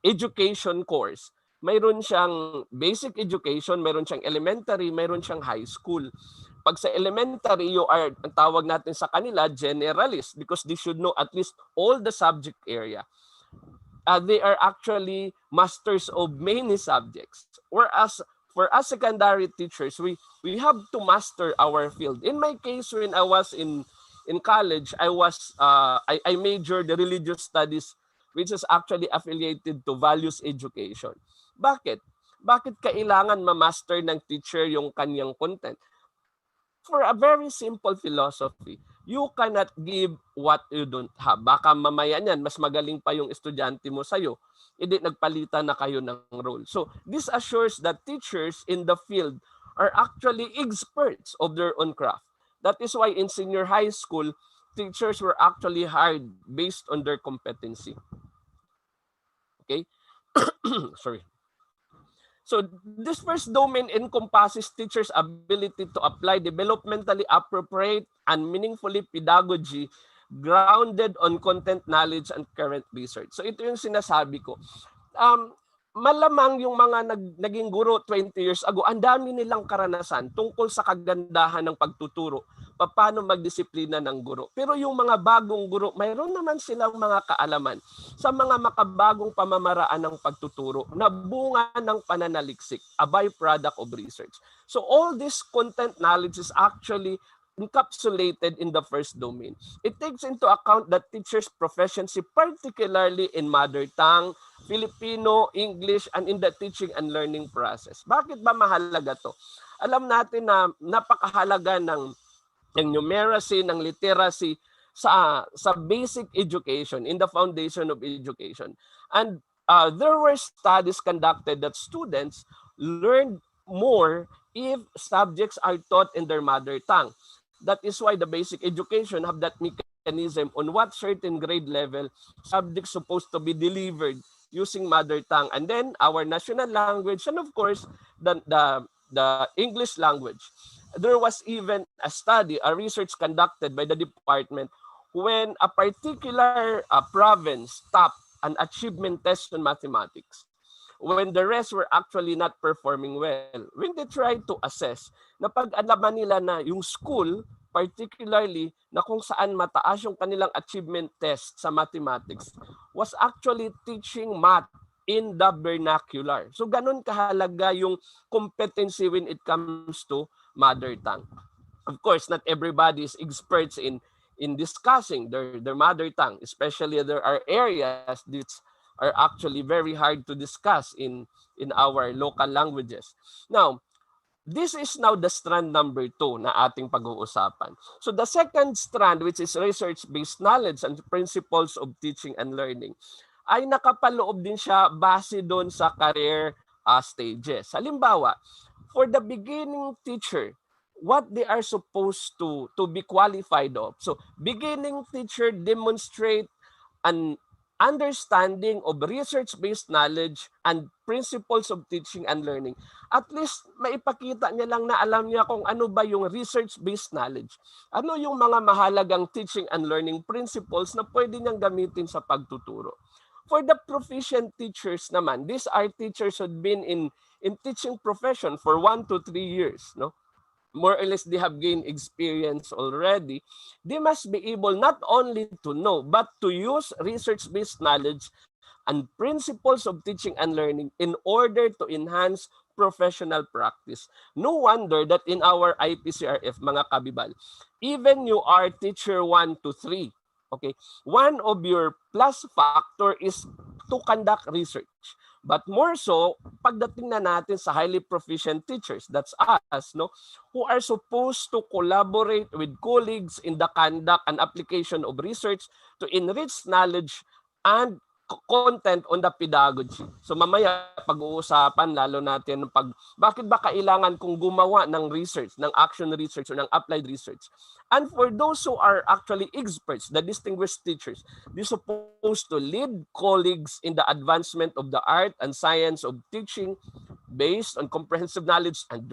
education course. Mayroon siyang basic education, mayroon siyang elementary, mayroon siyang high school. Pag sa elementary, you are, ang tawag natin sa kanila, generalist because they should know at least all the subject area. They are actually masters of many subjects. Whereas for us secondary teachers, we have to master our field. In my case, when I was in college, I majored the religious studies, which is actually affiliated to values education. Bakit? Bakit kailangan ma-master ng teacher yung kanyang content? For a very simple philosophy, you cannot give what you don't have. Baka mamaya niyan, mas magaling pa yung estudyante mo sa'yo. Hindi nagpalitan na kayo ng role. So this assures that teachers in the field are actually experts of their own craft. That is why in senior high school, teachers were actually hired based on their competency. Okay? Sorry. So this first domain encompasses teachers' ability to apply developmentally appropriate and meaningfully pedagogy grounded on content knowledge and current research. So ito yung sinasabi ko. Malamang yung mga naging guro 20 years ago, ang dami nilang karanasan tungkol sa kagandahan ng pagtuturo, paano magdisiplina ng guro. Pero yung mga bagong guro, mayroon naman silang mga kaalaman sa mga makabagong pamamaraan ng pagtuturo na bunga ng pananaliksik, a byproduct of research. So all this content knowledge is actually encapsulated in the first domain. It takes into account that teachers' proficiency, particularly in mother tongue, Filipino, English, and in the teaching and learning process. Bakit ba mahalaga to? Alam natin na napakahalaga ng numeracy, ng literacy sa basic education, in the foundation of education. And there were studies conducted that students learned more if subjects are taught in their mother tongue. That is why the basic education have that mechanism on what certain grade level subjects supposed to be delivered using mother tongue, and then our national language, and of course the English language. There was even a study, a research conducted by the department when a particular province topped an achievement test on mathematics, when the rest were actually not performing well. When they tried to assess, napag-alaman nila na yung school, particularly na kung saan mataas yung kanilang achievement test sa mathematics, was actually teaching math in the vernacular. So ganun kahalaga yung competency when it comes to mother tongue. Of course, not everybody is experts in discussing their mother tongue, especially there are areas that are actually very hard to discuss in our local languages. Now, this is now the strand number 2 na ating pag-uusapan. So the second strand, which is research-based knowledge and principles of teaching and learning, ay nakapaloob din siya base doon sa career stages. Halimbawa, for the beginning teacher, what they are supposed to be qualified of. So beginning teacher demonstrate an understanding of research-based knowledge and principles of teaching and learning. At least maipakita niya lang na alam niya kung ano ba yung research-based knowledge. Ano yung mga mahalagang teaching and learning principles na pwede niyang gamitin sa pagtuturo. For the proficient teachers naman, these are teachers who've been in teaching profession for 1 to 3 years, no? More or less they have gained experience already. They must be able not only to know, but to use research-based knowledge and principles of teaching and learning in order to enhance professional practice. No wonder that in our IPCRF, mga kabibal, even you are teacher 1 to 3, okay, one of your plus factor is to conduct research. But more so, pagdating na natin sa highly proficient teachers, that's us, no, who are supposed to collaborate with colleagues in the conduct and application of research to enrich knowledge and content on the pedagogy. So mamaya pag-uusapan lalo natin bakit ba kailangan kong gumawa ng research, ng action research or ng applied research. And for those who are actually experts, the distinguished teachers, they're supposed to lead colleagues in the advancement of the art and science of teaching based on comprehensive knowledge and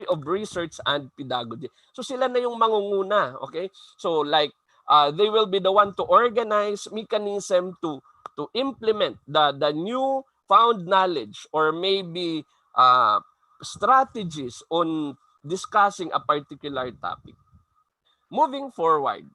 of research and pedagogy. So sila na yung mangunguna, okay? So like they will be the one to organize mechanism to implement the new found knowledge or maybe strategies on discussing a particular topic. Moving forward,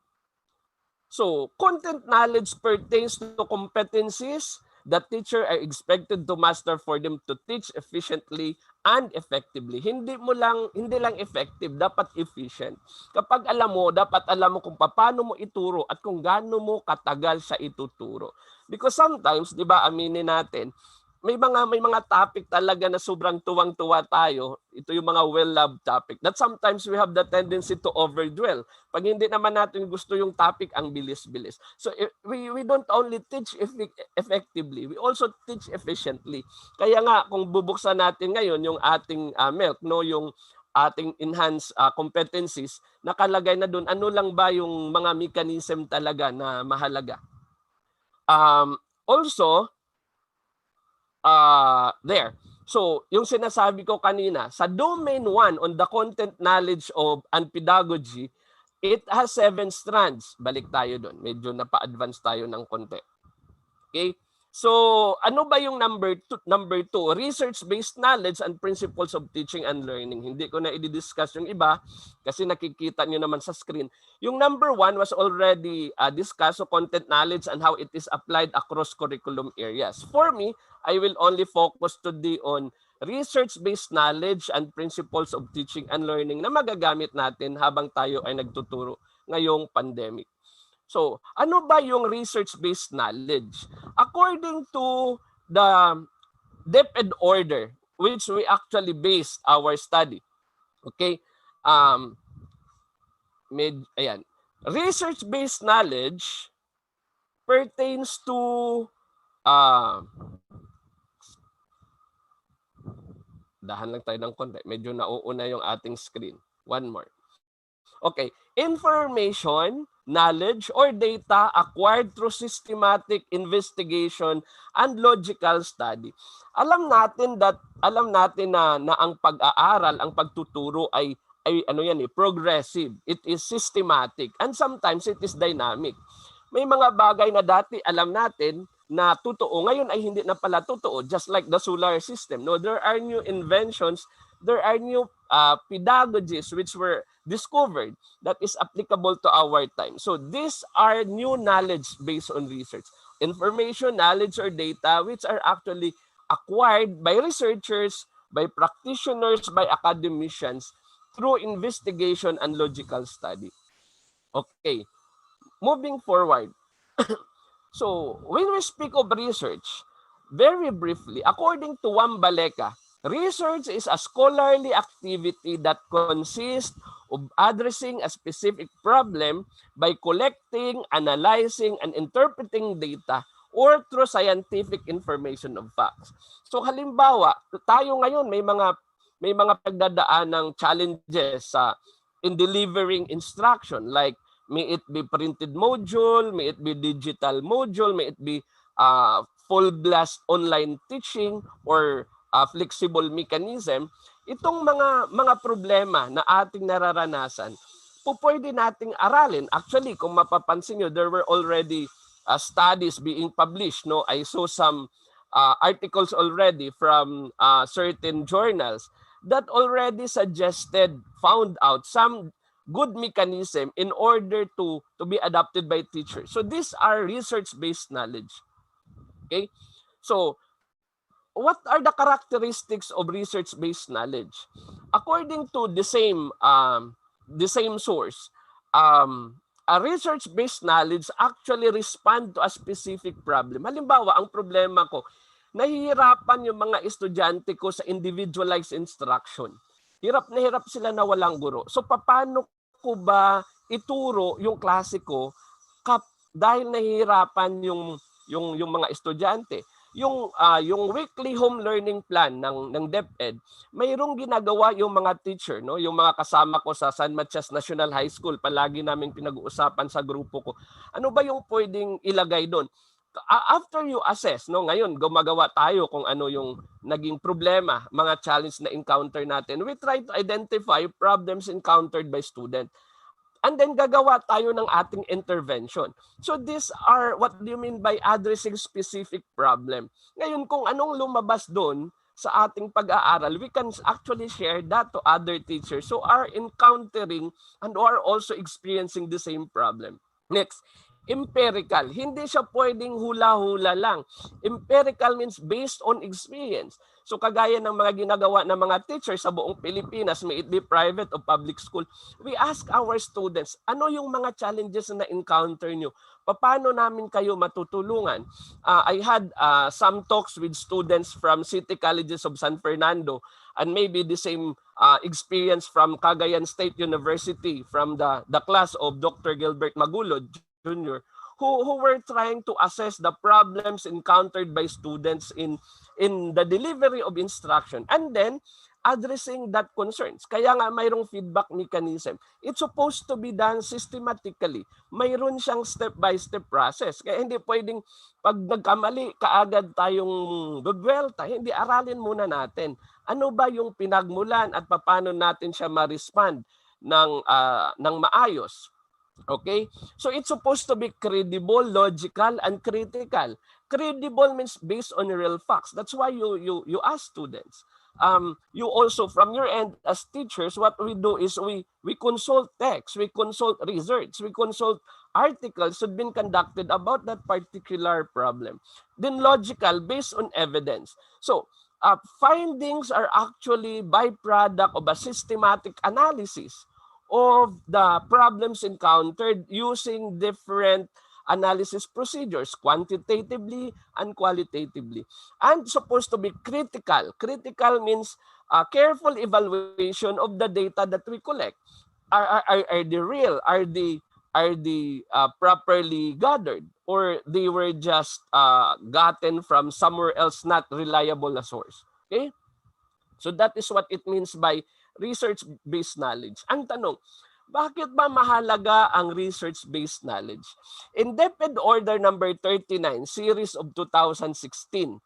so content knowledge pertains to competencies that teacher are expected to master for them to teach efficiently and effectively. Hindi lang effective, dapat efficient. Kapag alam mo, dapat alam mo kung paano mo ituro at kung gaano mo katagal siya ituturo. Because sometimes, 'di ba, aminin natin, may mga topic talaga na sobrang tuwang-tuwa tayo. Ito yung mga well-loved topic that sometimes we have the tendency to overdwell. Pag hindi naman natin gusto yung topic, ang bilis-bilis. So we don't only teach effectively, we also teach efficiently. Kaya nga kung bubuksan natin ngayon yung ating MELC, no, yung ating enhanced competencies, nakalagay na doon ano lang ba yung mga mechanism talaga na mahalaga. Also, there. So, yung sinasabi ko kanina, sa domain 1 on the content knowledge of and pedagogy, it has 7 strands. Balik tayo doon. Medyo napa-advance tayo ng konti. Okay? So, ano ba yung number 2? Number 2, research-based knowledge and principles of teaching and learning. Hindi ko na i-discuss yung iba kasi nakikita nyo naman sa screen. Yung number 1 was already discussed, so content knowledge and how it is applied across curriculum areas. For me, I will only focus today on research-based knowledge and principles of teaching and learning na magagamit natin habang tayo ay nagtuturo ngayong pandemic. So, ano ba yung research-based knowledge? According to the DepEd order, which we actually base our study, okay? Ayan. Research-based knowledge pertains to dahan lang tayo ng konti. Medyo nauuna yung ating screen. One more. Okay. Information, knowledge, or data acquired through systematic investigation and logical study. Alam natin na ang pag-aaral, ang pagtuturo ay ano yan progressive. It is systematic and sometimes it is dynamic. May mga bagay na dati alam natin na totoo, ngayon ay hindi na pala totoo, just like the solar system. No, there are new inventions, there are new pedagogies which were discovered that is applicable to our time. So these are new knowledge based on research. Information, knowledge, or data which are actually acquired by researchers, by practitioners, by academicians through investigation and logical study. Okay, moving forward. So, when we speak of research, very briefly, according to Wambaleka, research is a scholarly activity that consists of addressing a specific problem by collecting, analyzing, and interpreting data or through scientific information of facts. So halimbawa, tayo ngayon may mga pagdadaan ng challenges in delivering instruction, like may it be printed module, may it be digital module, may it be full blast online teaching or flexible mechanism. Itong mga problema na ating nararanasan, pwede nating aralin. Actually, kung mapapansin nyo, there were already studies being published. No, I saw some articles already from certain journals that already found out some good mechanism in order to be adopted by teachers. So these are research-based knowledge. Okay? So what are the characteristics of research-based knowledge? According to the same source, a research-based knowledge actually respond to a specific problem. Halimbawa, ang problema ko, nahihirapan yung mga estudyante ko sa individualized instruction. Hirap na hirap sila na walang guro. So paano ko ba ituro yung klase ko dahil nahihirapan yung mga estudyante? Yung weekly home learning plan ng DepEd, mayroong ginagawa yung mga teacher, no, yung mga kasama ko sa San Matias National High School, palagi naming pinag-uusapan sa grupo ko. Ano ba yung pwedeng ilagay doon? After you assess, no, ngayon gumagawa tayo kung ano yung naging problema, mga challenge na encounter natin. We try to identify problems encountered by student. And then gagawa tayo ng ating intervention. So these are what do you mean by addressing specific problem. Ngayon, kung anong lumabas doon sa ating pag-aaral, we can actually share that to other teachers who are encountering and who are also experiencing the same problem. Next, empirical. Hindi siya pwedeng hula-hula lang. Empirical means based on experience. So kagaya ng mga ginagawa ng mga teachers sa buong Pilipinas, may it be private o public school, we ask our students, ano yung mga challenges na encounter nyo? Paano namin kayo matutulungan? I had some talks with students from City Colleges of San Fernando and maybe the same experience from Cagayan State University from the class of Dr. Gilbert Magulod Jr., who were trying to assess the problems encountered by students in the delivery of instruction and then addressing that concerns. Kaya nga mayroong feedback mechanism. It's supposed to be done systematically. Mayroon siyang step-by-step process. Kaya hindi pwedeng pag nagkamali, kaagad tayong gagwelta. Hindi, aralin muna natin. Ano ba yung pinagmulan at paano natin siya ma-respond ng maayos. Okay? So it's supposed to be credible, logical, and critical. Credible means based on real facts. That's why you ask students. You also, from your end as teachers, what we do is we consult text, we consult research, we consult articles that have been conducted about that particular problem. Then logical, based on evidence. So findings are actually byproduct of a systematic analysis of the problems encountered using different analysis procedures, quantitatively and qualitatively. And supposed to be critical. Critical means careful evaluation of the data that we collect. Are they real? Are they properly gathered? Or they were just gotten from somewhere else, not reliable a source? Okay? So that is what it means by research-based knowledge. Ang tanong, bakit ba mahalaga ang research-based knowledge? In DepEd Order number 39, series of 2016,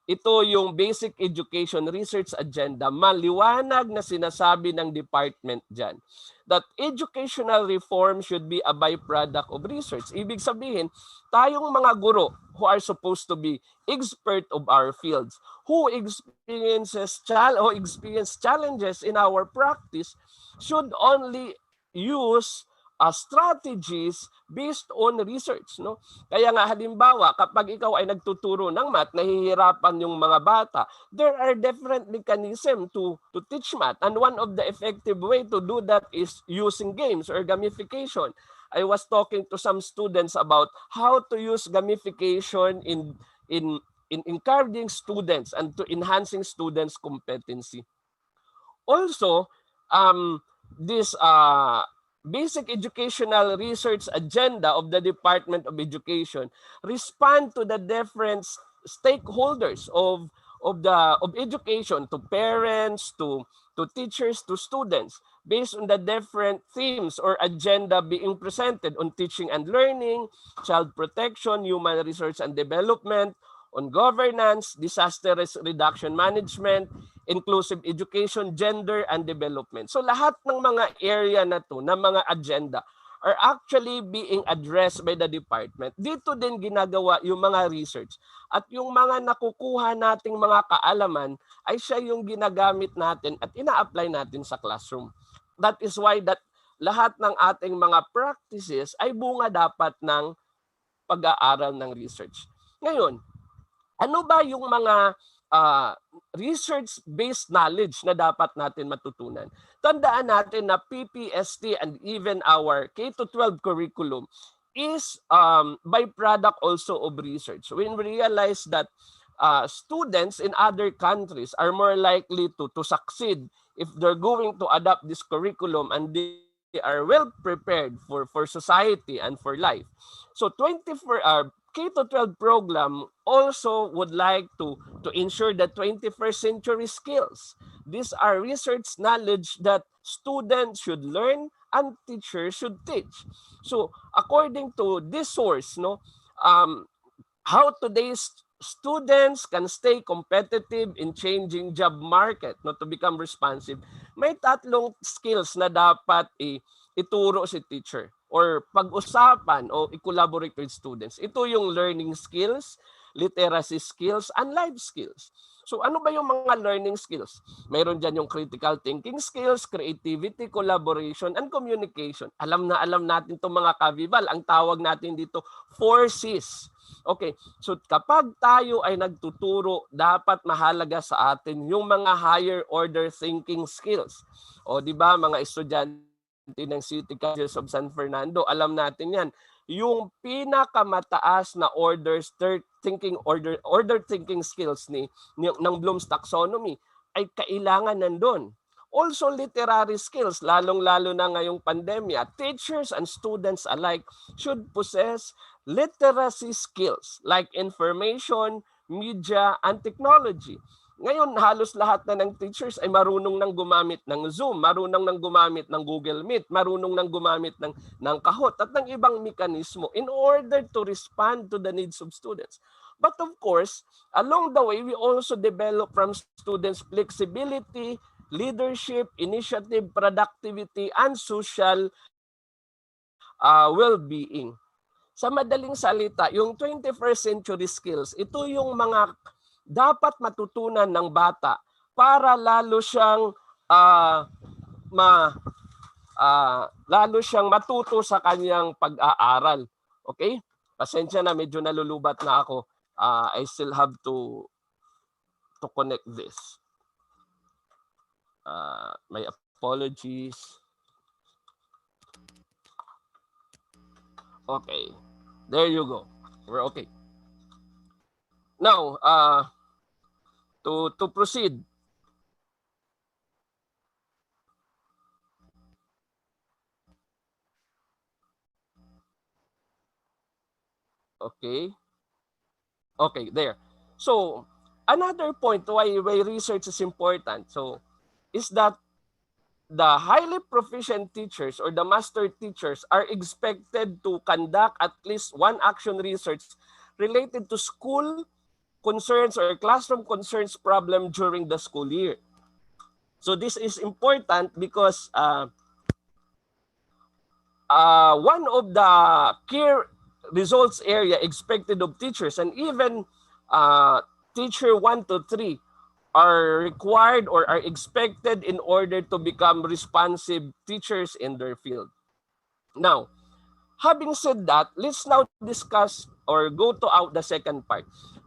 ito yung Basic Education Research Agenda, maliwanag na sinasabi ng department dyan that educational reform should be a byproduct of research. Ibig sabihin, tayong mga guro who are supposed to be expert of our fields, who experience challenges in our practice, should only use strategies based on research, no? Kaya nga halimbawa, kapag ikaw ay nagtuturo ng math, nahihirapan yung mga bata, there are different mechanism to teach math, and one of the effective way to do that is using games or gamification. I was talking to some students about how to use gamification in encouraging students and to enhancing students' competency. Also, this Basic Educational Research Agenda of the Department of Education respond to the different stakeholders of education, to parents, to teachers, to students, based on the different themes or agenda being presented on teaching and learning, child protection, human research and development, on governance, disaster risk reduction management, inclusive education, gender, and development. So lahat ng mga area na to, ng mga agenda, are actually being addressed by the department. Dito din ginagawa yung mga research. At yung mga nakukuha nating mga kaalaman ay siya yung ginagamit natin at ina-apply natin sa classroom. That is why that lahat ng ating mga practices ay bunga dapat ng pag-aaral ng research. Ngayon, ano ba yung mga research-based knowledge na dapat natin matutunan? Tandaan natin na PPST and even our K-12 curriculum is byproduct also of research. When we realize that students in other countries are more likely to succeed if they're going to adopt this curriculum and they are well prepared for society and for life. So K-12 program also would like to ensure the 21st century skills. These are research knowledge that students should learn and teachers should teach. So according to this source, how today's students can stay competitive in changing job market, to become responsive, may tatlong skills na dapat ituro si teacher or pag-usapan o i-collaborate with students. Ito yung learning skills, literacy skills, and life skills. So ano ba yung mga learning skills? Mayroon dyan yung critical thinking skills, creativity, collaboration, and communication. Alam na alam natin itong mga ka-VIBAL. Ang tawag natin dito, 4Cs. Okay, so kapag tayo ay nagtuturo, dapat mahalaga sa atin yung mga higher order thinking skills. O di ba mga estudyante ng City Colleges of San Fernando, alam natin yan. Yung pinakamataas na order thinking skills ng Bloom's taxonomy ay kailangan nandun. Also literary skills, lalong-lalo na ngayong pandemya, teachers and students alike should possess literacy skills like information, media, and technology. Ngayon, halos lahat na ng teachers ay marunong nang gumamit ng Zoom, marunong nang gumamit ng Google Meet, marunong nang gumamit ng Kahoot at ng ibang mekanismo in order to respond to the needs of students. But of course, along the way, we also develop from students flexibility, leadership, initiative, productivity, and social well-being. Sa madaling salita, yung 21st century skills, ito yung mga dapat matutunan ng bata para lalo siyang lalo siyang matuto sa kanyang pag-aaral. Okay? Pasensya na, medyo nalulubat na ako. I still have to connect this. My apologies. Okay. There you go. We're okay. Now, to proceed. Okay. Okay, there. So, another point why research is important. So, is that the highly proficient teachers or the master teachers are expected to conduct at least one action research related to school concerns or classroom concerns problem during the school year. So this is important because one of the key results area expected of teachers and even teacher 1 to 3 are required or are expected in order to become responsive teachers in their field. Now, having said that, let's now discuss or go to out the second part.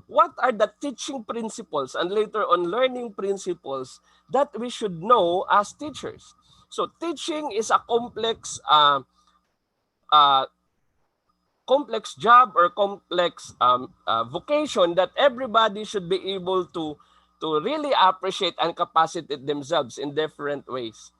What are the teaching principles and later on learning principles that we should know as teachers? So teaching is a complex job or complex vocation that everybody should be able to really appreciate and capacitate themselves in different ways.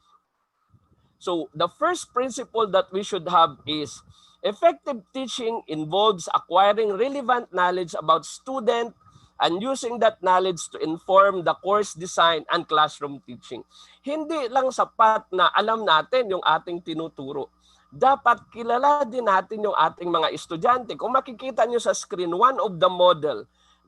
So the first principle that we should have is effective teaching involves acquiring relevant knowledge about student and using that knowledge to inform the course design and classroom teaching. Hindi lang sapat na alam natin yung ating tinuturo. Dapat kilala din natin yung ating mga estudyante. Kung makikita nyo sa screen, one of the model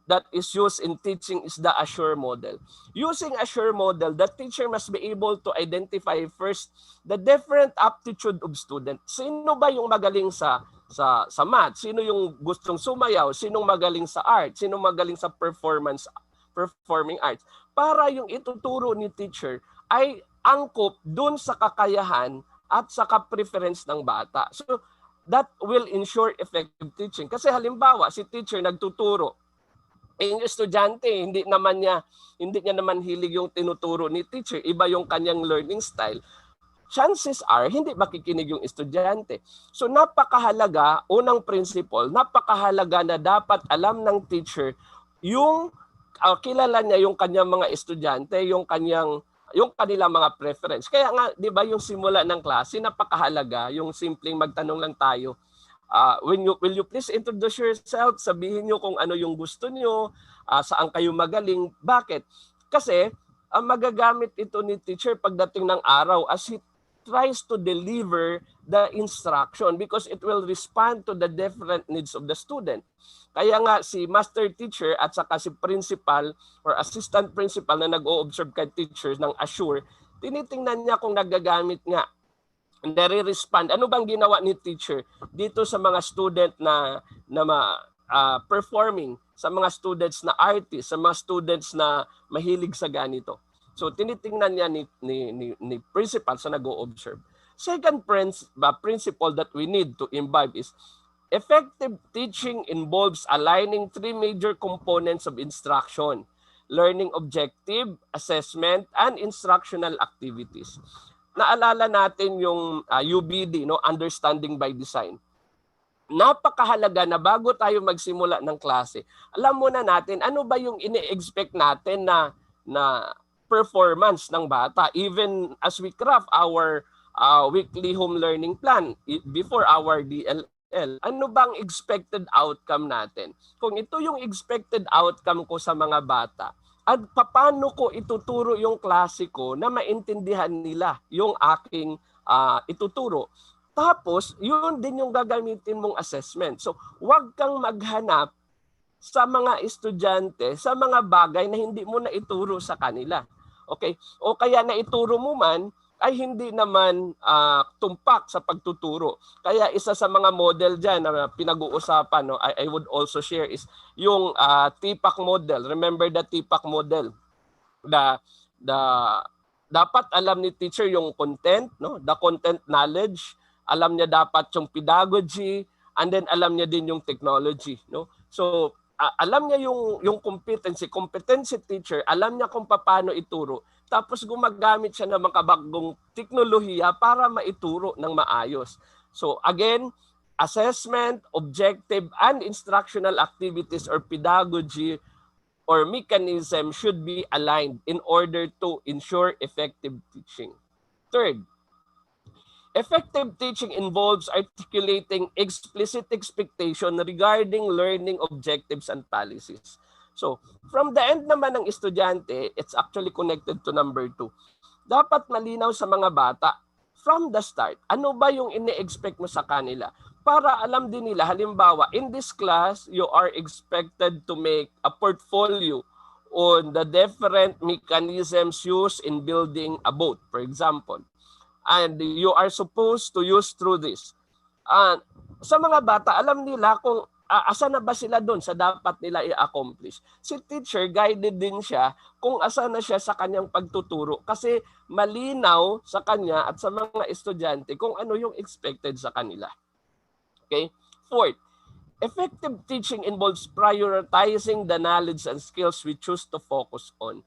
that is used in teaching is the Assure model. Using Assure model, the teacher must be able to identify first the different aptitude of student. Sino ba yung magaling sa math? Sino yung gustong sumayaw? Sinong magaling sa art? Sinong magaling sa performing arts? Para yung ituturo ni teacher ay angkop dun sa kakayahan at sa ka-preference ng bata. So that will ensure effective teaching. Kasi halimbawa, si teacher nagtuturo, yung estudyante, hindi niya naman hilig yung tinuturo ni teacher, iba yung kanyang learning style. Chances are, hindi makikinig yung estudyante. So napakahalaga, unang principle, napakahalaga na dapat alam ng teacher yung kilala niya yung kanyang mga estudyante, yung kanilang mga preference. Kaya nga, di ba yung simula ng klase, napakahalaga, yung simpleng magtanong lang tayo, will you please introduce yourself? Sabihin nyo kung ano yung gusto nyo, saan kayo magaling. Bakit? Kasi magagamit ito ni teacher pagdating ng araw as he tries to deliver the instruction because it will respond to the different needs of the student. Kaya nga si master teacher at saka si principal or assistant principal na nag-o-observe kay teachers ng Assure, tinitingnan niya kung nagagamit nga nare-respond. Ano bang ginawa ni teacher dito sa mga student na performing, sa mga students na artist, sa mga students na mahilig sa ganito. So tinitingnan niya ni principal sa nag-o-observe. Second principle that we need to imbibe is effective teaching involves aligning three major components of instruction: learning objective, assessment, and instructional activities. Naalala natin yung UBD, no, understanding by design. Napakahalaga na bago tayo magsimula ng klase, alam muna natin ano ba yung ini-expect natin na performance ng bata, even as we craft our weekly home learning plan before our DLL. Ano bang expected outcome natin? Kung ito yung expected outcome ko sa mga bata, at paano ko ituturo yung klase ko na maintindihan nila yung aking ituturo. Tapos, yun din yung gagamitin mong assessment. So, huwag kang maghanap sa mga estudyante sa mga bagay na hindi mo na ituro sa kanila. Okay? O kaya na ituro mo man, ay hindi naman tumpak sa pagtuturo. Kaya isa sa mga model dyan na pinag-uusapan, no, I would also share is yung TPAC model. Remember the TPAC model? Dapat alam ni teacher yung content, no? The content knowledge. Alam niya dapat yung pedagogy, and then alam niya din yung technology. No? So, alam niya yung competency teacher, alam niya kung paano ituro. Tapos gumagamit siya ng mga bagong teknolohiya para maituro ng maayos. So again, assessment, objective, and instructional activities or pedagogy or mechanism should be aligned in order to ensure effective teaching. Third, effective teaching involves articulating explicit expectation regarding learning objectives and policies. So, from the end naman ng estudyante, it's actually connected to number 2. Dapat malinaw sa mga bata, from the start, ano ba yung ini-expect mo sa kanila? Para alam din nila, halimbawa, in this class, you are expected to make a portfolio on the different mechanisms used in building a boat, for example. And you are supposed to use through this. Sa mga bata, alam nila kung asa na ba sila doon sa dapat nila i-accomplish. Si teacher, guided din siya kung asa na siya sa kanyang pagtuturo kasi malinaw sa kanya at sa mga estudyante kung ano yung expected sa kanila. Okay? Fourth, effective teaching involves prioritizing the knowledge and skills we choose to focus on.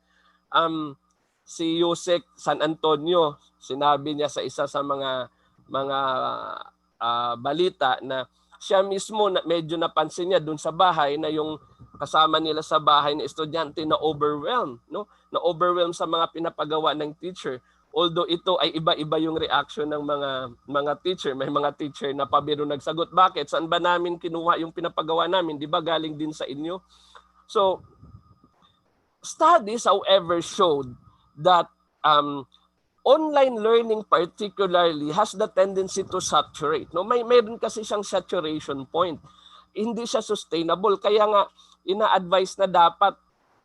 Si Yusek San Antonio, sinabi niya sa isa sa mga balita na siya mismo medyo napansin niya doon sa bahay na yung kasama nila sa bahay na estudyante na overwhelmed, no? Na overwhelmed sa mga pinapagawa ng teacher. Although ito ay iba-iba yung reaction ng mga teacher. May mga teacher na pabiro nagsagot, bakit? Saan ba namin kinuha yung pinapagawa namin? Di ba galing din sa inyo? So, studies however showed that online learning particularly has the tendency to saturate. No, mayroon kasi siyang saturation point. Hindi siya sustainable. Kaya nga ina-advise na dapat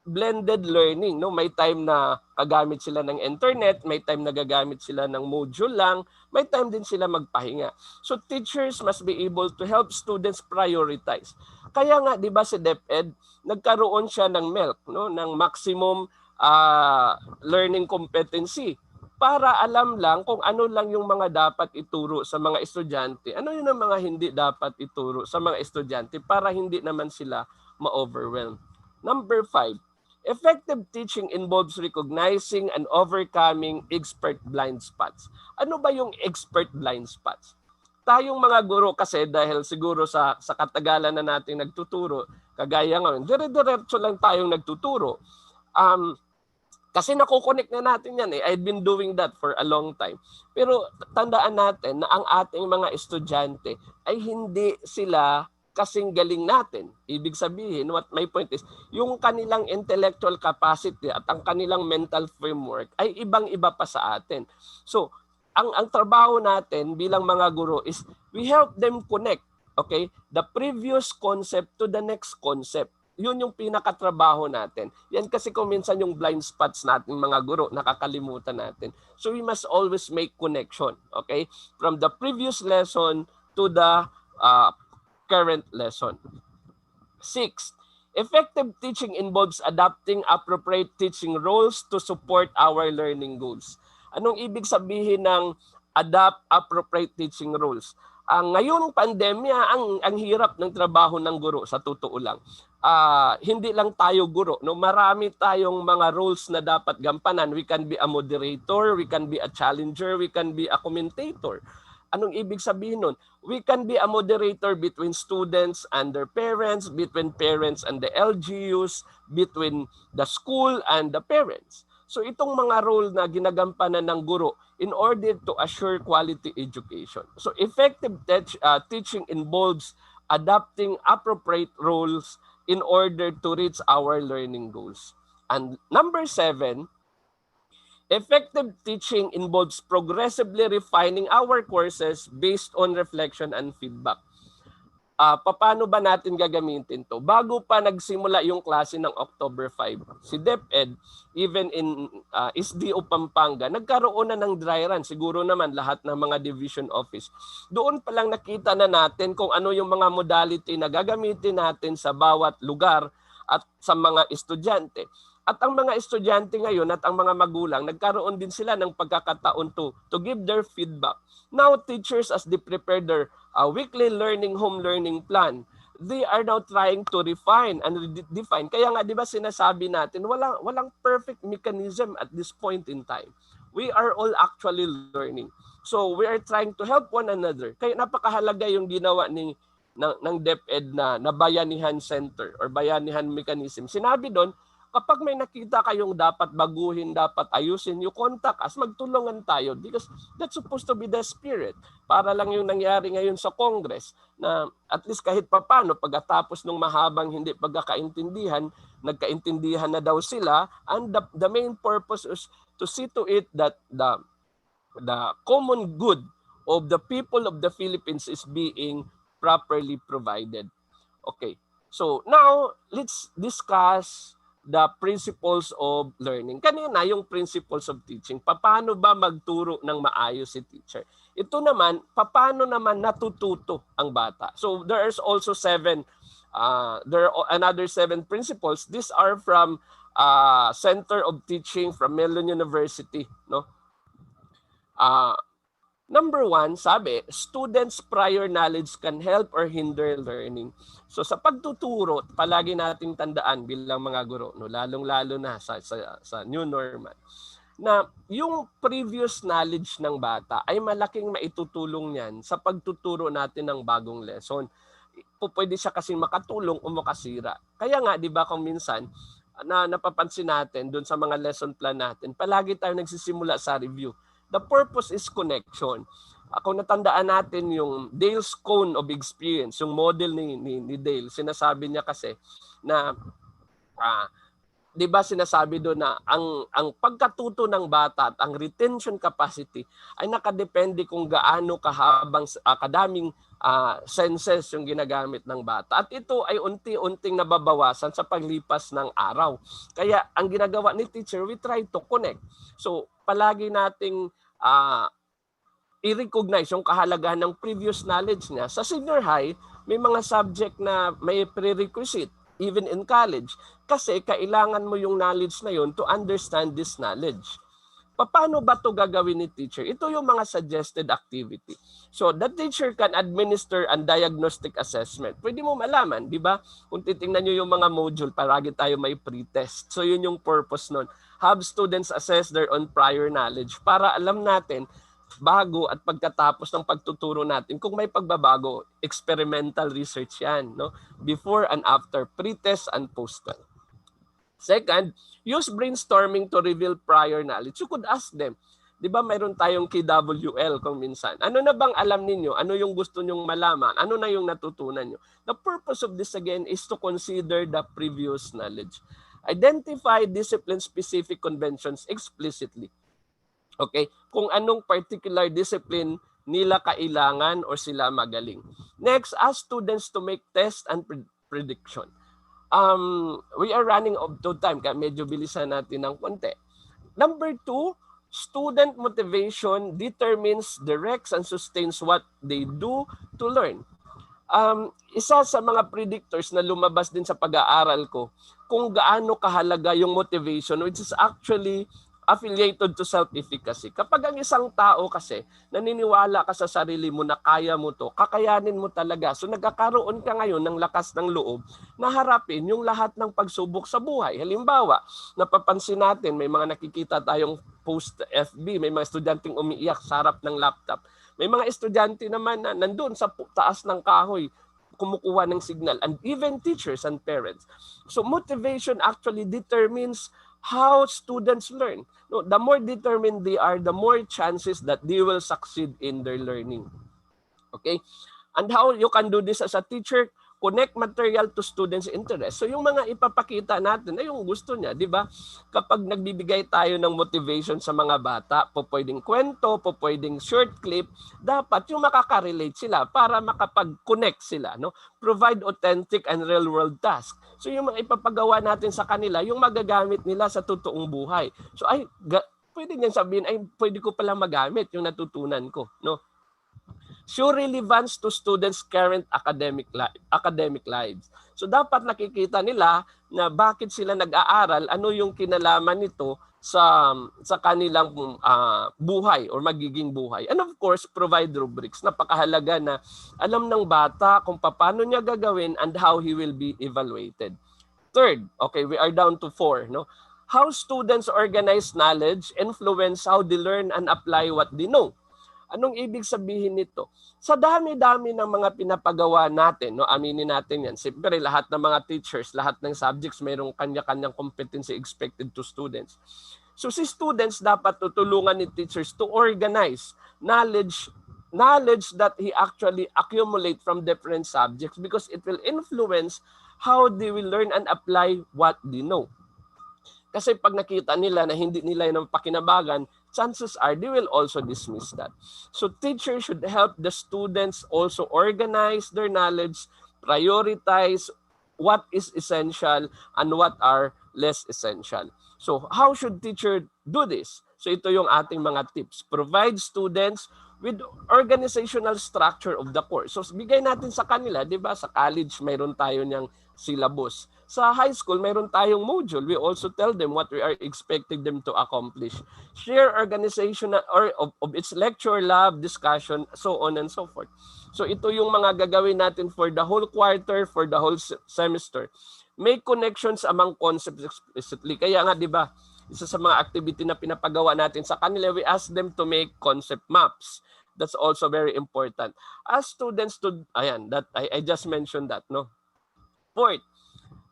blended learning. No, may time na gagamit sila ng internet, may time na gagamit sila ng module lang, may time din sila magpahinga. So teachers must be able to help students prioritize. Kaya nga 'di ba si DepEd nagkaroon siya ng MELC, no, ng maximum learning competency, para alam lang kung ano lang yung mga dapat ituro sa mga estudyante, ano yun ang mga hindi dapat ituro sa mga estudyante para hindi naman sila ma-overwhelm. Number 5, effective teaching involves recognizing and overcoming expert blind spots. Ano ba yung expert blind spots? Tayong mga guro kasi dahil siguro sa katagalan na nating nagtuturo, kagaya ngayon, dire-diretso lang tayong nagtuturo. Kasi nakukonek na natin yan eh. I've been doing that for a long time. Pero tandaan natin na ang ating mga estudyante ay hindi sila kasing galing natin. Ibig sabihin, what my point is, yung kanilang intellectual capacity at ang kanilang mental framework ay ibang-iba pa sa atin. So, ang trabaho natin bilang mga guro is we help them connect, okay, the previous concept to the next concept. yun yung pinakatrabaho natin. Yan kasi kung minsan yung blind spots natin mga guro, nakakalimutan natin. So we must always make connection, okay? From the previous lesson to the current lesson. 6. Effective teaching involves adapting appropriate teaching roles to support our learning goals. Anong ibig sabihin ng adapt appropriate teaching roles? Ngayong pandemya, ang hirap ng trabaho ng guro sa totoo lang. Hindi lang tayo guro, no? Marami tayong mga roles na dapat gampanan. We can be a moderator, we can be a challenger, we can be a commentator. Anong ibig sabihin nun? We can be a moderator between students and their parents, between parents and the LGUs, between the school and the parents. So itong mga role na ginagampanan ng guro in order to assure quality education. So effective teaching involves adapting appropriate roles in order to reach our learning goals. And number 7, effective teaching involves progressively refining our courses based on reflection and feedback. Paano ba natin gagamitin to? Bago pa nagsimula yung klase ng October 5, si DepEd, even in SDO Pampanga, nagkaroon na ng dry run. Siguro naman lahat ng mga division office. Doon pa lang nakita na natin kung ano yung mga modality na gagamitin natin sa bawat lugar at sa mga estudyante. At ang mga estudyante ngayon at ang mga magulang, nagkaroon din sila ng pagkakataon to give their feedback. Now, teachers, as they prepare their weekly home learning plan, they are now trying to refine and redefine. Kaya nga, di ba sinasabi natin, walang perfect mechanism at this point in time. We are all actually learning. So, we are trying to help one another. Kaya napakahalaga yung ginawa ng DepEd na Bayanihan Center or Bayanihan Mechanism. Sinabi doon, kapag may nakita kayong dapat baguhin, dapat ayusin, you contact us, magtulungan tayo because that's supposed to be the spirit. Para lang yung nangyari ngayon sa Congress na at least kahit papano pagkatapos ng mahabang hindi pagkakaintindihan, nagkaintindihan na daw sila, and the main purpose is to see to it that the common good of the people of the Philippines is being properly provided. Okay. So now let's discuss the principles of learning. Kanina yung principles of teaching. Paano ba magturo ng maayos si teacher? Ito naman, paano naman natututo ang bata? So there is also there are another 7 principles. These are from Center of Teaching from Mellon University, no? Number 1, sabi, students' prior knowledge can help or hinder learning. So sa pagtuturo, palagi nating tandaan bilang mga guro, no, lalong-lalo na sa new normal, na yung previous knowledge ng bata ay malaking maitutulong niyan sa pagtuturo natin ng bagong lesson. Pwede siya kasing makatulong o makasira. Kaya nga, di ba, kung minsan, napapansin natin doon sa mga lesson plan natin, palagi tayo nagsisimula sa review. The purpose is connection. Kung natandaan natin yung Dale's Cone of Experience, yung model ni Dale, sinasabi niya kasi na, di ba sinasabi doon na ang pagkatuto ng bata at ang retention capacity ay nakadepende kung gaano kahabang kadaming senses yung ginagamit ng bata. At ito ay unti-unting nababawasan sa paglipas ng araw. Kaya ang ginagawa ni teacher, we try to connect. So palagi nating i-recognize yung kahalagahan ng previous knowledge niya. Sa senior high, may mga subject na may prerequisite, even in college. Kasi kailangan mo yung knowledge na yun to understand this knowledge. Paano ba ito gagawin ni teacher? Ito yung mga suggested activity. So, the teacher can administer a diagnostic assessment. Pwede mo malaman, di ba? Kung titingnan nyo yung mga module, paragi tayo may pre-test. So, yun yung purpose nun. Have students assess their own prior knowledge para alam natin bago at pagkatapos ng pagtuturo natin kung may pagbabago. Experimental research yan, no? Before and after, pre-test and post-test. Second, use brainstorming to reveal prior knowledge. You could ask them, di ba mayroon tayong KWL kung minsan. Ano na bang alam ninyo? Ano yung gusto nyong malaman? Ano na yung natutunan nyo? The purpose of this again is to consider the previous knowledge. Identify discipline-specific conventions explicitly. Okay? Kung anong particular discipline nila kailangan o sila magaling. Next, ask students to make test and prediction. We are running out of time, kaya medyo bilisan natin ng konti. Number 2, student motivation determines, directs, and sustains what they do to learn. Isa sa mga predictors na lumabas din sa pag-aaral ko kung gaano kahalaga yung motivation, which is actually affiliated to self-efficacy. Kapag ang isang tao kasi naniniwala ka sa sarili mo na kaya mo to, kakayanin mo talaga. So nagkakaroon ka ngayon ng lakas ng loob na harapin yung lahat ng pagsubok sa buhay. Halimbawa, napapansin natin may mga nakikita tayong post FB, may mga estudyanteng umiiyak sa harap ng laptop. May mga estudyante naman na nandun sa taas ng kahoy, kumukuha ng signal, and even teachers and parents. So motivation actually determines how students learn. No, the more determined they are, the more chances that they will succeed in their learning. Okay? And how you can do this as a teacher? Connect material to students' interest. So yung mga ipapakita natin ay yung gusto niya, di ba? Kapag nagbibigay tayo ng motivation sa mga bata, pwedeng kwento, pwedeng short clip, dapat yung makaka-relate sila para makapag-connect sila, no? Provide authentic and real-world tasks. So yung mga ipapagawa natin sa kanila, yung magagamit nila sa totoong buhay. So pwede niyan sabihin, ay pwede ko pala magamit yung natutunan ko, no? Show relevance to students' current academic lives. So dapat nakikita nila na bakit sila nag-aaral, ano yung kinalaman nito sa kanilang buhay or magiging buhay. And of course, provide rubrics. Napakahalaga na alam ng bata kung paano niya gagawin and how he will be evaluated. Third, okay, we are down to 4, no? How students organize knowledge influence how they learn and apply what they know. Anong ibig sabihin nito? Sa dami-dami ng mga pinapagawa natin, no, aminin natin yan. Siyempre, lahat ng mga teachers, lahat ng subjects, mayroong kanya-kanyang competency expected to students. So si students dapat tutulungan ni teachers to organize knowledge that he actually accumulate from different subjects because it will influence how they will learn and apply what they know. Kasi pag nakita nila na hindi nila yun ang pakinabangan, chances are they will also dismiss that. So teachers should help the students also organize their knowledge, prioritize what is essential and what are less essential. So how should teacher do this? So ito yung ating mga tips. Provide students with organizational structure of the course. So bigay natin sa kanila, 'di ba? Sa college mayroon tayo niyang syllabus. Sa high school mayroon tayong module. We also tell them what we are expecting them to accomplish. Share organization or of its lecture, lab, discussion, so on and so forth. So ito yung mga gagawin natin for the whole quarter, for the whole semester. Make connections among concepts explicitly. Kaya nga 'di ba? Isa sa mga activity na pinapagawa natin sa kanila, we ask them to make concept maps. That's also very important. As students to, ayan, that I just mentioned that, no? Fourth,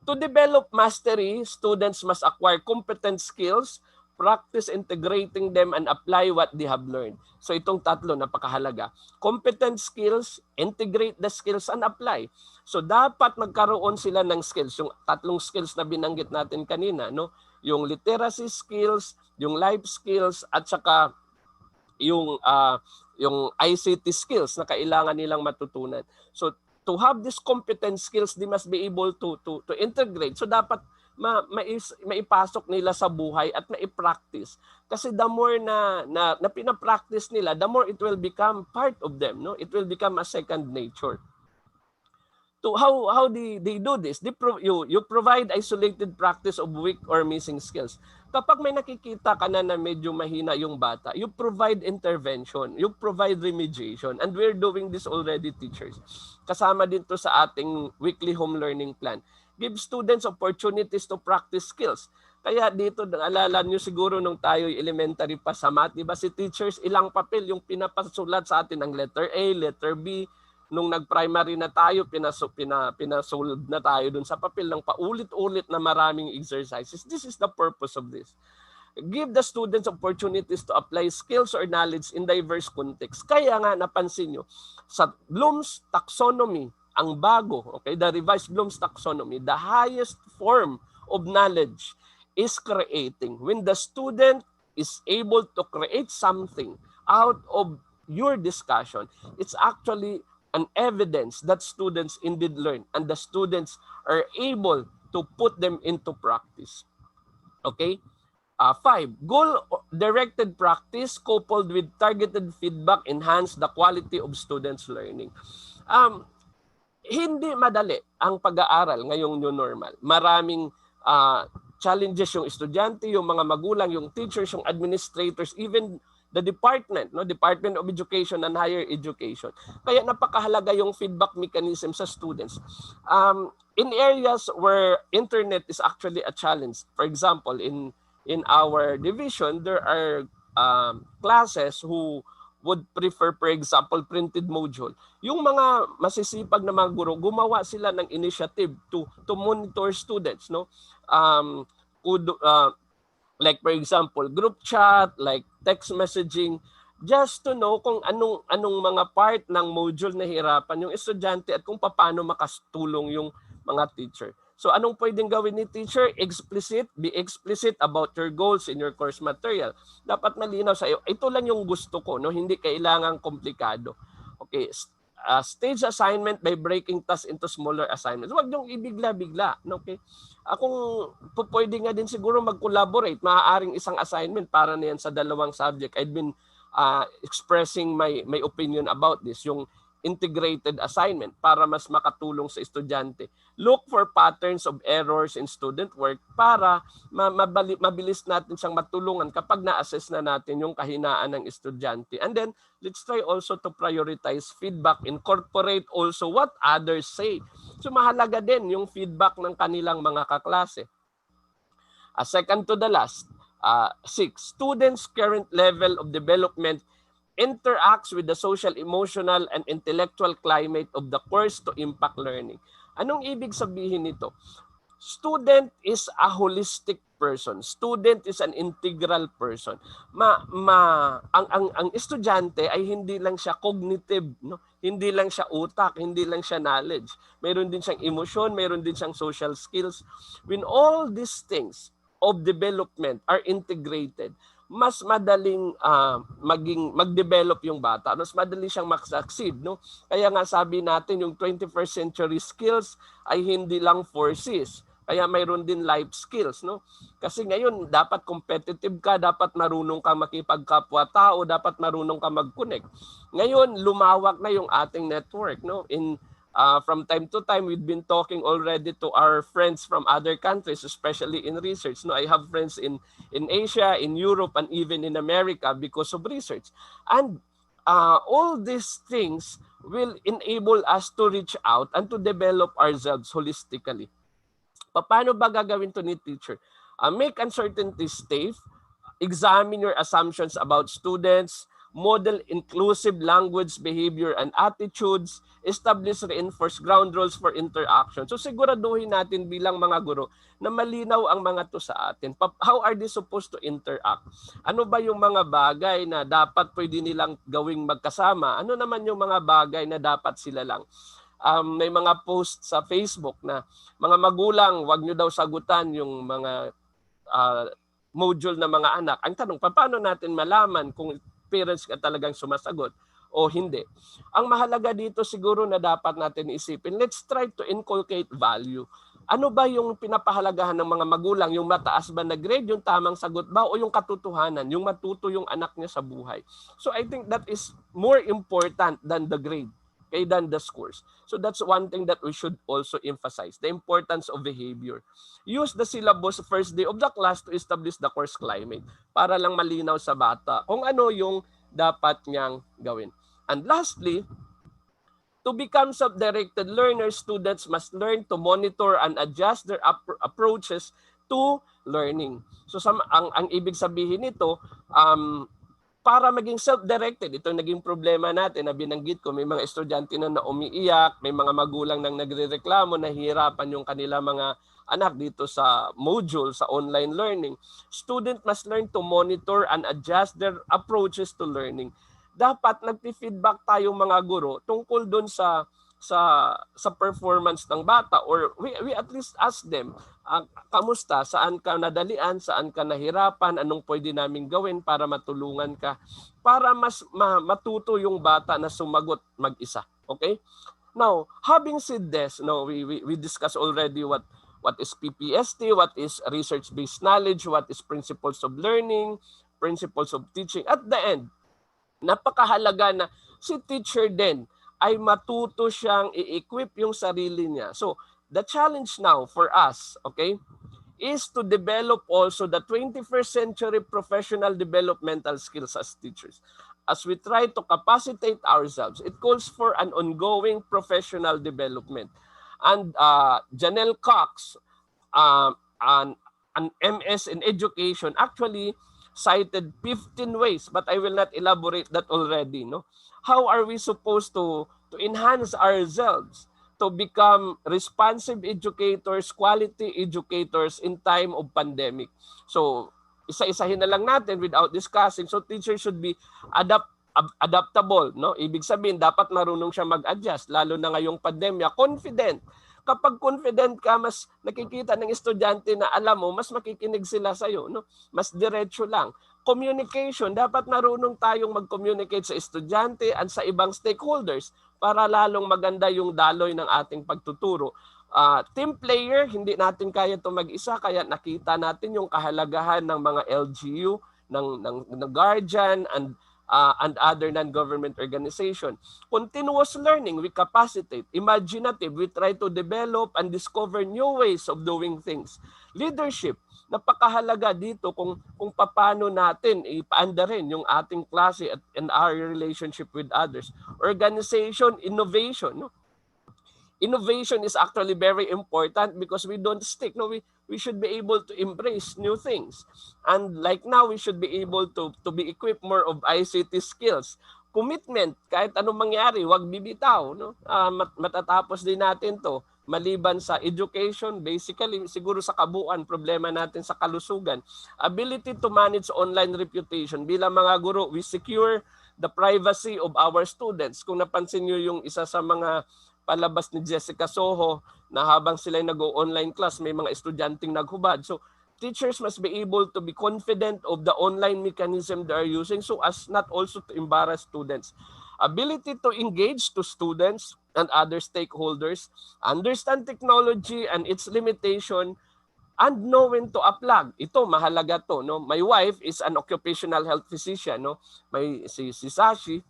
to develop mastery, students must acquire competent skills, practice integrating them, and apply what they have learned. So itong tatlo, napakahalaga. Competent skills, integrate the skills, and apply. So dapat magkaroon sila ng skills. Yung tatlong skills na binanggit natin kanina, no? Yung literacy skills, yung life skills, at saka yung ICT skills na kailangan nilang matutunan. So to have these competent skills, they must be able to integrate. So dapat maipasok nila sa buhay at maipractice. Kasi the more na pinapractice nila, the more it will become part of them, no? It will become a second nature. To how they do this? You provide isolated practice of weak or missing skills. Kapag may nakikita ka na medyo mahina yung bata, you provide intervention, you provide remediation, and we're doing this already, teachers. Kasama din to sa ating weekly home learning plan. Give students opportunities to practice skills. Kaya dito, naalala nyo siguro nung tayo elementary pa sa math, di ba si teachers, ilang papel yung pinapasulat sa atin, ang letter A, letter B. Nung nag-primary na tayo, pinasolve na tayo dun sa papel ng paulit-ulit na maraming exercises. This is the purpose of this. Give the students opportunities to apply skills or knowledge in diverse contexts. Kaya nga napansin nyo, sa Bloom's taxonomy, ang bago, okay, the revised Bloom's taxonomy, the highest form of knowledge is creating. When the student is able to create something out of your discussion, it's actually an evidence that students indeed learn and the students are able to put them into practice. Okay? 5, goal-directed practice coupled with targeted feedback enhance the quality of students' learning. Hindi madali ang pag-aaral ngayong new normal. Maraming challenges yung estudyante, yung mga magulang, yung teachers, yung administrators, even the department, Department of Education and Higher Education. Kaya napakahalaga yung feedback mechanism sa students. In areas where internet is actually a challenge, for example, in our division, there are classes who would prefer, for example, printed module. Yung mga masisipag na mga guro, gumawa sila ng initiative to monitor students, no? Like for example, group chat, like text messaging, just to know kung anong mga part ng module na hirapan yung estudyante at kung paano makatulong yung mga teacher. So anong pwedeng gawin ni teacher? Be explicit about your goals in your course material. Dapat malinaw sa iyo, ito lang yung gusto ko, no? Hindi kailangang komplikado. Okay, stage assignment by breaking tasks into smaller assignments. Huwag niyong ibigla-bigla. Okay? Kung pwede nga din siguro mag-collaborate, maaaring isang assignment para na yan sa dalawang subject. I've been expressing my opinion about this, yung integrated assignment para mas makatulong sa estudyante. Look for patterns of errors in student work para mabilis natin siyang matulungan kapag na-assess na natin yung kahinaan ng estudyante. And then, let's try also to prioritize feedback, incorporate also what others say. So mahalaga din yung feedback ng kanilang mga kaklase. Second to the last, 6, students' current level of development interacts with the social, emotional, and intellectual climate of the course to impact learning. Anong ibig sabihin nito? Student is a holistic person. Student is an integral person. Ang estudyante ay hindi lang siya cognitive, no? Hindi lang siya utak, hindi lang siya knowledge. Mayroon din siyang emosyon, mayroon din siyang social skills. When all these things of development are integrated, mas madaling mag-develop yung bata. Mas madali siyang mag-succeed, no? Kaya nga sabi natin yung 21st century skills ay hindi lang 4 Cs. Kaya mayroon din life skills, no? Kasi ngayon dapat competitive ka, dapat marunong ka makipagkapwa-tao, dapat marunong ka mag-connect. Ngayon lumawak na yung ating network, no? From time to time, we've been talking already to our friends from other countries, especially in research. No, I have friends in Asia, in Europe, and even in America because of research. And all these things will enable us to reach out and to develop ourselves holistically. Paano ba gagawin to ni teacher? Make uncertainties safe, examine your assumptions about students, model inclusive language, behavior, and attitudes, establish reinforced ground rules for interaction. So siguraduhin natin bilang mga guro na malinaw ang mga to sa atin. How are they supposed to interact? Ano ba yung mga bagay na dapat pwede nilang gawing magkasama? Ano naman yung mga bagay na dapat sila lang? May mga post sa Facebook na mga magulang, wag nyo daw sagutan yung mga module na mga anak. Ang tanong, paano natin malaman kung parents ka talagang sumasagot o hindi? Ang mahalaga dito siguro na dapat natin isipin, let's try to inculcate value. Ano ba yung pinapahalagahan ng mga magulang? Yung mataas ba na grade, yung tamang sagot ba, o yung katotohanan, yung matuto yung anak niya sa buhay? So I think that is more important than the grade, than the scores. So that's one thing that we should also emphasize, the importance of behavior. Use the syllabus first day of the class to establish the course climate para lang malinaw sa bata kung ano yung dapat niyang gawin. And lastly, to become self-directed learners, students must learn to monitor and adjust their approaches to learning. So ang ibig sabihin nito, para maging self-directed, ito naging problema natin na binanggit ko, may mga estudyante na umiiyak, may mga magulang nang nagrereklamo, nahihirapan yung kanila mga anak dito sa module, sa online learning. Student must learn to monitor and adjust their approaches to learning. Dapat nagpi-feedback tayo mga guro tungkol doon sa performance ng bata, or we at least ask them, kamusta, saan ka nadalian, saan ka nahirapan, anong pwede naming gawin para matulungan ka, para mas matuto yung bata na sumagot mag-isa. Okay? Now, having said this, no, we discussed already what what is PPST, what is research-based knowledge, what is principles of learning, principles of teaching. At the end, napakahalaga na si teacher din ay matuto siyang i-equip yung sarili niya. So, the challenge now for us, okay, is to develop also the 21st century professional developmental skills as teachers. As we try to capacitate ourselves, it calls for an ongoing professional development. And Janelle Cox, an, an MS in education, actually cited 15 ways, but I will not elaborate that already. No, how are we supposed to enhance ourselves to become responsive educators, quality educators in time of pandemic? So isa-isahin na lang natin without discussing. So teachers should be adaptable, no? Ibig sabihin dapat marunong siya mag-adjust lalo na ngayong pandemya, confident. Kapag confident ka, mas nakikita ng estudyante na alam mo, mas makikinig sila sa iyo, no? Mas diretso lang. Communication, dapat marunong tayong mag-communicate sa estudyante at sa ibang stakeholders para lalong maganda yung daloy ng ating pagtuturo. Team player, hindi natin kaya ito mag-isa, kaya nakita natin yung kahalagahan ng mga LGU, ng guardian, and other non-government organization. Continuous learning, we capacitate. Imaginative, we try to develop and discover new ways of doing things. Leadership, napakahalaga dito kung paano natin ipaandarin yung ating klase and our relationship with others. Organization, innovation, no? Innovation is actually very important because we don't stick. No, we should be able to embrace new things. And like now, we should be able to be equipped more of ICT skills. Commitment, kahit anong mangyari, wag bibitaw. No? Matatapos din natin to. Maliban sa education, basically, siguro sa kabuuan, problema natin sa kalusugan. Ability to manage online reputation. Bilang mga guro, we secure the privacy of our students. Kung napansin nyo yung isa sa mga palabas ni Jessica Soho na habang sila nag-online class, may mga estudyanteng naghubad. So, teachers must be able to be confident of the online mechanism they are using so as not also to embarrass students. Ability to engage to students and other stakeholders, understand technology and its limitation, and know when to unplug. Ito, mahalaga to. No? My wife is an occupational health physician. No? Si Sashi,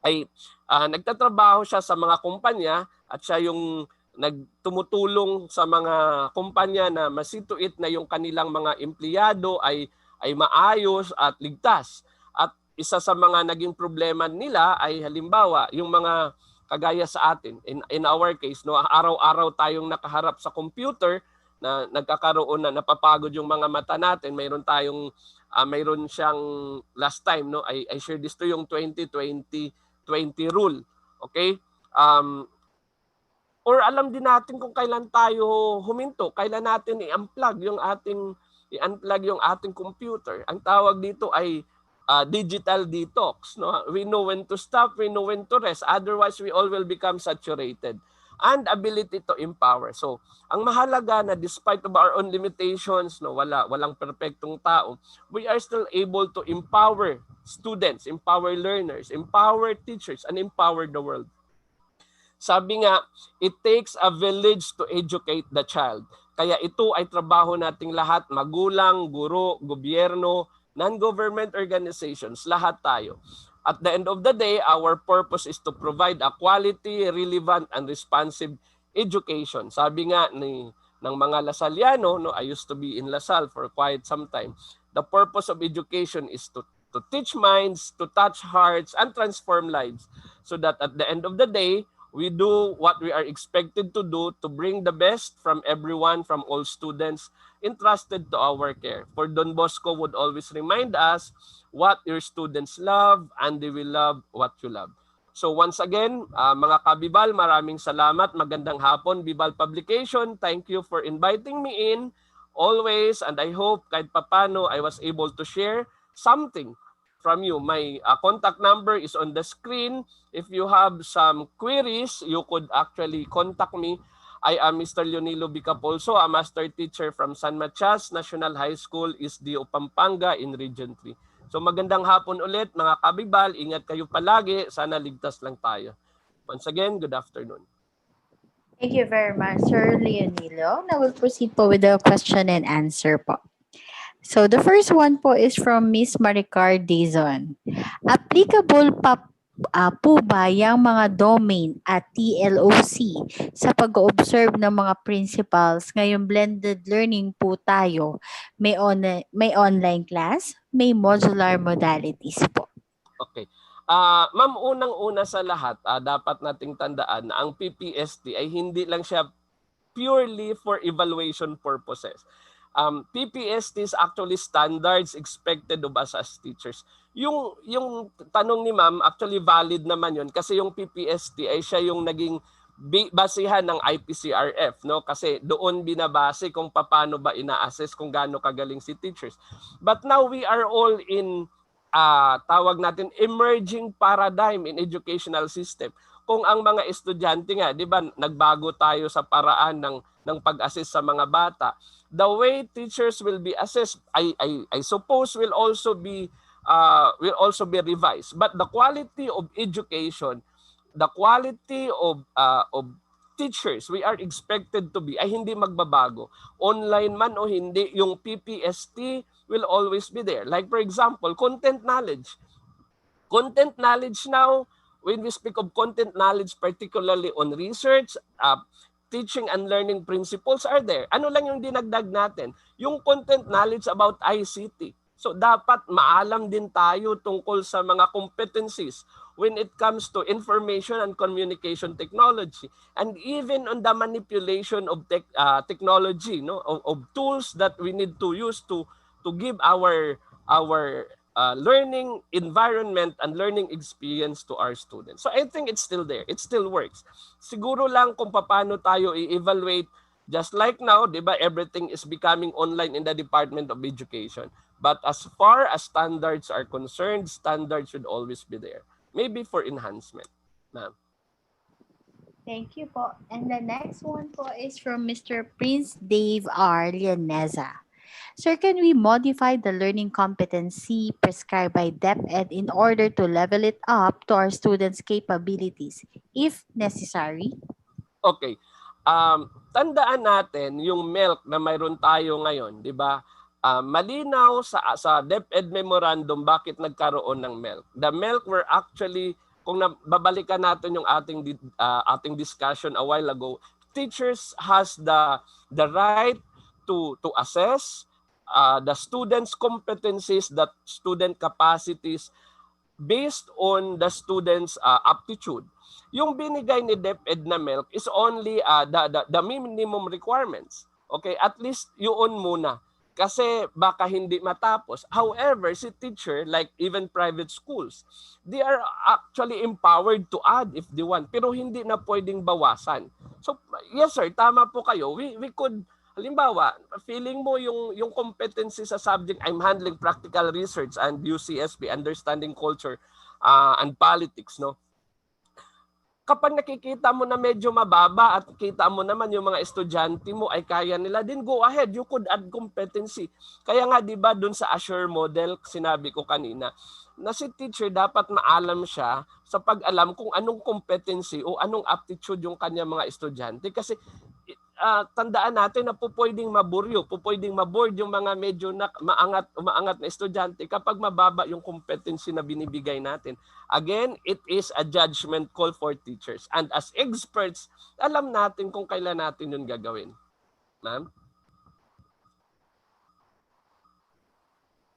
ay nagtatrabaho siya sa mga kumpanya at siya yung nagtumutulong sa mga kumpanya na masituit na yung kanilang mga empleyado ay maayos at ligtas. At isa sa mga naging problema nila ay halimbawa yung mga kagaya sa atin. In our case, no, araw-araw tayong nakaharap sa computer na nagkakaroon na napapagod yung mga mata natin. Mayroon siyang last time, no, I share this to yung 20-20 rule. Okay? Or alam din natin kung kailan tayo huminto, kailan natin i-unplug yung ating computer. Ang tawag dito ay digital detox. No? We know when to stop, we know when to rest. Otherwise, we all will become saturated. And ability to empower. So, ang mahalaga na despite of our own limitations, no, walang perfectong tao, we are still able to empower students, empower learners, empower teachers, and empower the world. Sabi nga, it takes a village to educate the child. Kaya ito ay trabaho nating lahat, magulang, guro, gobyerno, non-government organizations, lahat tayo. At the end of the day, our purpose is to provide a quality, relevant, and responsive education. Sabi nga ng mga Lasaliano, no, I used to be in Lasal for quite some time, the purpose of education is to teach minds, to touch hearts, and transform lives. So that at the end of the day, we do what we are expected to do to bring the best from everyone, from all students entrusted to our care. For Don Bosco would always remind us what your students love and they will love what you love. So once again, mga kabibal, maraming salamat. Magandang hapon, Bibal Publication. Thank you for inviting me in always, and I hope kahit papano I was able to share something from you. My contact number is on the screen. If you have some queries, you could actually contact me. I am Mr. Leonilo Bicapolso, a master teacher from San Matias National High School, Isdio, Pampanga in Region 3. So magandang hapon ulit mga kabibal. Ingat kayo palagi. Sana ligtas lang tayo. Once again, good afternoon. Thank you very much, Sir Leonilo. Now we'll proceed po with the question and answer po. So the first one po is from Miss Maricar Dizon. Applicable po ba yung mga domain at TLOC sa pag-observe ng mga principals ngayong blended learning po tayo? May online class, may modular modalities po. Okay. Ma'am, unang-una sa lahat, dapat nating tandaan na ang PPST ay hindi lang siya purely for evaluation purposes. PPST is actually standards expected of us as teachers. Yung tanong ni ma'am, actually valid naman yun kasi yung PPST ay siya yung naging basihan ng IPCRF, no? Kasi doon binabase kung paano ba ina-assess kung gaano kagaling si teachers. But now we are all in tawag natin emerging paradigm in educational system. Kung ang mga estudyante nga, 'di ba, nagbago tayo sa paraan ng pag-assess sa mga bata. The way teachers will be assessed, I suppose will also be revised. But the quality of education, the quality of teachers we are expected to be ay hindi magbabago. Online man o hindi, yung PPST will always be there. Like for example, content knowledge. Content knowledge now, when we speak of content knowledge, particularly on research, teaching and learning principles are there. Ano lang yung dinagdag natin? Yung content knowledge about ICT. So dapat maalam din tayo tungkol sa mga competencies when it comes to information and communication technology, and even on the manipulation of technology, no, of tools that we need to use to give our learning environment and learning experience to our students. So I think it's still there. It still works. Siguro lang kung paano tayo i-evaluate, just like now, di ba, everything is becoming online in the Department of Education. But as far as standards are concerned, standards should always be there. Maybe for enhancement. Ma'am. Thank you po. And the next one po is from Mr. Prince Dave R. Lianeza. Sir, can we modify the learning competency prescribed by DepEd in order to level it up to our students' capabilities, if necessary? Okay. Tandaan natin yung MELC na mayroon tayo ngayon, di ba? Malinaw sa DepEd memorandum bakit nagkaroon ng MELC. The MELC were actually, kung babalikan natin yung ating discussion a while ago, teachers has the right to assess the students' competencies, the student capacities based on the students' aptitude. Yung binigay ni DepEd na MELC is only the minimum requirements. Okay, at least yun muna. Kasi baka hindi matapos. However, si teacher, like even private schools, they are actually empowered to add if they want. Pero hindi na pwedeng bawasan. So, yes sir, tama po kayo. We could, halimbawa, feeling mo yung competency sa subject, I'm handling practical research and UCSP, understanding culture and politics, no? Kapag nakikita mo na medyo mababa at kita mo naman yung mga estudyante mo ay kaya nila, then go ahead, you could add competency. Kaya nga 'di ba doon sa Assure model, sinabi ko kanina, na si teacher dapat maalam siya sa pag-alam kung anong competency o anong aptitude yung kanya mga estudyante, kasi tandaan natin na pupwedeng maburyo, pupwedeng maboard yung mga medyo umaangat na estudyante kapag mababa yung competency na binibigay natin. Again, it is a judgment call for teachers. And as experts, alam natin kung kailan natin yun gagawin. Ma'am?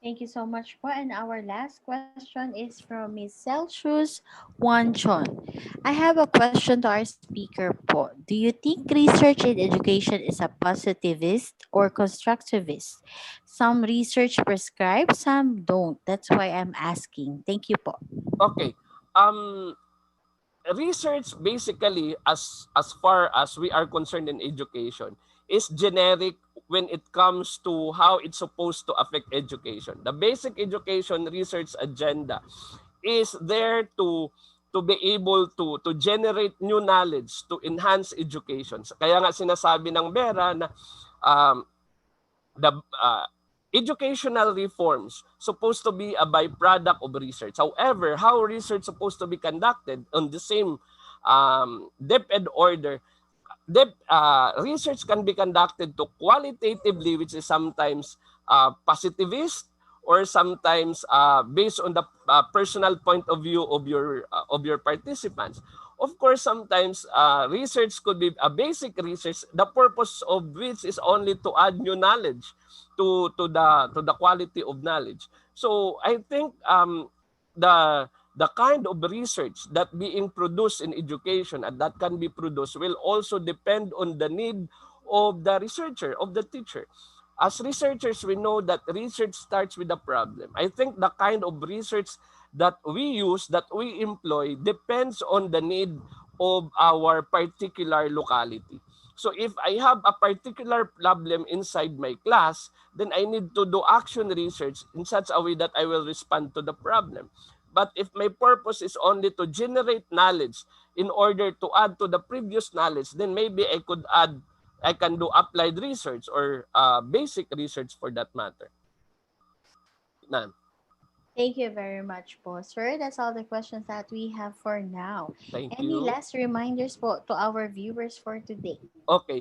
Thank you so much po. And our last question is from Ms. Celsius Wanchon. I have a question to our speaker po. Do you think research in education is a positivist or constructivist? Some research prescribe, some don't. That's why I'm asking. Thank you po. Okay. Research basically, as far as we are concerned in education, is generic when it comes to how it's supposed to affect education. The basic education research agenda is there to be able to generate new knowledge, to enhance education. Kaya nga sinasabi ng Vera na the educational reforms supposed to be a byproduct of research. However, how research supposed to be conducted on the same DepEd order research can be conducted to qualitatively, which is sometimes positivist, or sometimes based on the personal point of view of your participants. Of course, sometimes research could be a basic research, the purpose of which is only to add new knowledge to the quality of knowledge. So I think the the kind of research that being produced in education and that can be produced will also depend on the need of the researcher, of the teacher. As researchers, we know that research starts with a problem. I think the kind of research that we use, that we employ, depends on the need of our particular locality. So if I have a particular problem inside my class, then I need to do action research in such a way that I will respond to the problem. But if my purpose is only to generate knowledge in order to add to the previous knowledge, then maybe I can do applied research or basic research for that matter. Ma'am, Thank you very much po, sir. That's all the questions that we have for now. thank Any you. last reminders po to our viewers for today? Okay.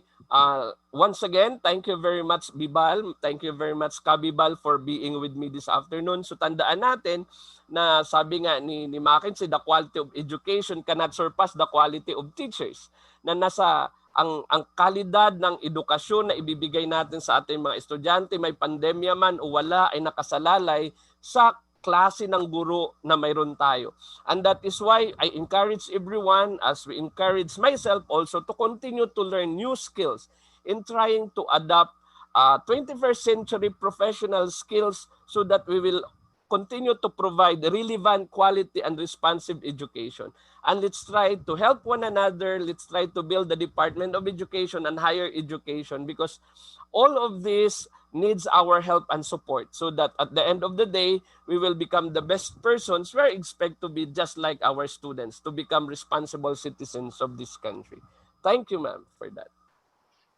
Once again, thank you very much, Bibal. Thank you very much, Kabibal, for being with me this afternoon. So tandaan natin na sabi nga ni Mackenzie, the quality of education cannot surpass the quality of teachers. Na nasa ang kalidad ng edukasyon na ibibigay natin sa ating mga estudyante, may pandemya man o wala, ay nakasalalay sa klase ng guro na mayroon tayo. And that is why I encourage everyone, as we encourage myself also, to continue to learn new skills in trying to adapt 21st century professional skills so that we will continue to provide relevant, quality, and responsive education. And let's try to help one another. Let's try to build the Department of Education and higher education, because all of this needs our help and support so that at the end of the day, we will become the best persons we expect to be, just like our students, to become responsible citizens of this country. Thank you, ma'am, for that.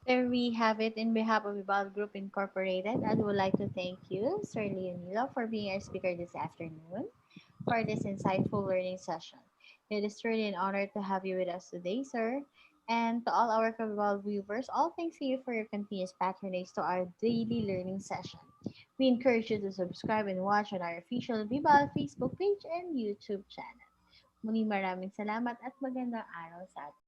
There we have it. In behalf of VIBAL Group Incorporated, I would like to thank you, Sir Leonilo, for being our speaker this afternoon for this insightful learning session. It is truly an honor to have you with us today, sir. And to all our VIBAL viewers, all thanks to you for your continuous patronage to our daily learning session. We encourage you to subscribe and watch on our official VIBAL Facebook page and YouTube channel. Muli maraming salamat at magandang araw sa atin.